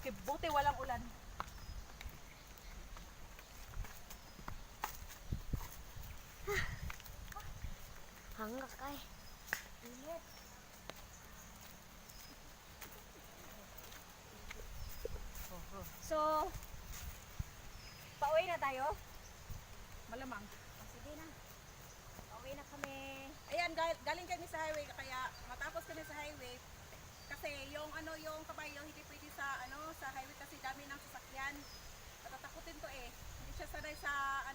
Okay, buti walang ulan. Hanggang kay. Init. So, pauwi na tayo? Malamang. Sige na. Pauwi na kami. Ayan, galing kami sa highway kaya matapos kami sa highway kasi yung yung kabayo hindi pwede sa sa highway kasi dami ng sasakyan. Natatakutin to eh. Hindi siya sanay sa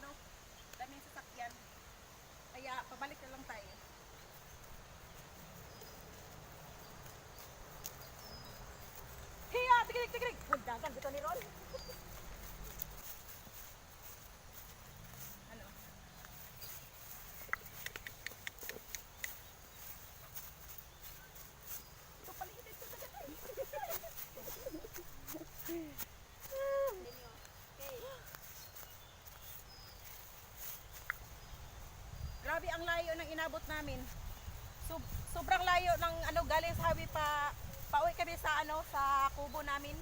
dami ng sasakyan. Kaya pabalik na lang tayo. Hiya, tigilig, tigilig. Magdagan dito ni Ron. Ano? Ito paligid ito sa gatay. Grabe ang layo ng inabot namin. Sobrang layo ng galing sa highway pauwi kami sa sa kubo namin.